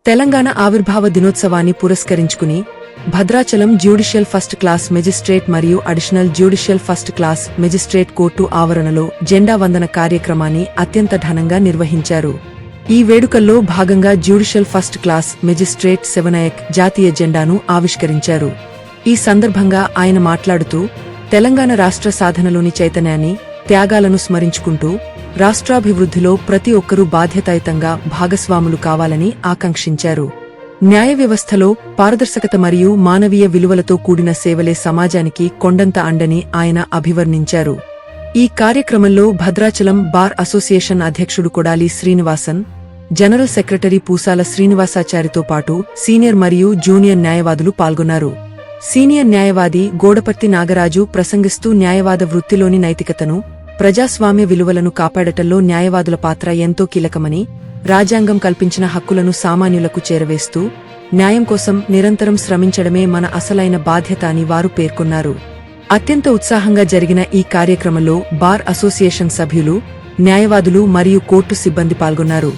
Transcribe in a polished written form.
తెలంగాణ ఆవిర్భావ దినోత్సవాన్ని పురస్కరించుకుని Bhadrachalam judicial first class magistrate మరియు additional judicial first class magistrate court ఆవరణలో జెండా వందన కార్యక్రమాన్ని అత్యంత ఘనంగా నిర్వహించారు. ఈ వేడుకల్లో భాగంగా judicial first class magistrate Shiva Nayak జాతీయ జెండాను ఆవిష్కరించారు. ఈ సందర్భంగా ఆయన మాట్లాడుతూ తెలంగాణ రాష్ట్ర సాధనలోని చైతన్యాన్ని, త్యాగాలను స్మరించుకుంటూ రాష్ట్రాభివృద్ధిలో ప్రతి ఒక్కరూ బాధ్యతాయుతంగా భాగస్వాములు కావాలని ఆకాంక్షించారు. న్యాయ వ్యవస్థలో పారదర్శకత మరియు మానవీయ విలువలతో కూడిన సేవలే సమాజానికి కొండంత అండని ఆయన అభివర్ణించారు. ఈ కార్యక్రమంలో భద్రాచలం బార్ అసోసియేషన్ అధ్యక్షుడు కొడాలి శ్రీనివాసన్, జనరల్ సెక్రటరీ పూసాల శ్రీనివాసాచారితో పాటు సీనియర్ మరియు జూనియర్ న్యాయవాదులు పాల్గొన్నారు. సీనియర్ న్యాయవాది గోడపర్తి నాగరాజు ప్రసంగిస్తూ న్యాయవాద వృత్తిలోని నైతికతను, ప్రజాస్వామ్య విలువలను కాపాడటంలో న్యాయవాదుల పాత్ర ఎంతో కీలకమని, రాజ్యాంగం కల్పించిన హక్కులను సామాన్యులకు చేరవేస్తూ న్యాయం కోసం నిరంతరం శ్రమించడమే మన అసలైన బాధ్యత అని వారు పేర్కొన్నారు. అత్యంత ఉత్సాహంగా జరిగిన ఈ కార్యక్రమంలో బార్ అసోసియేషన్ సభ్యులు, న్యాయవాదులు మరియు కోర్టు సిబ్బంది పాల్గొన్నారు.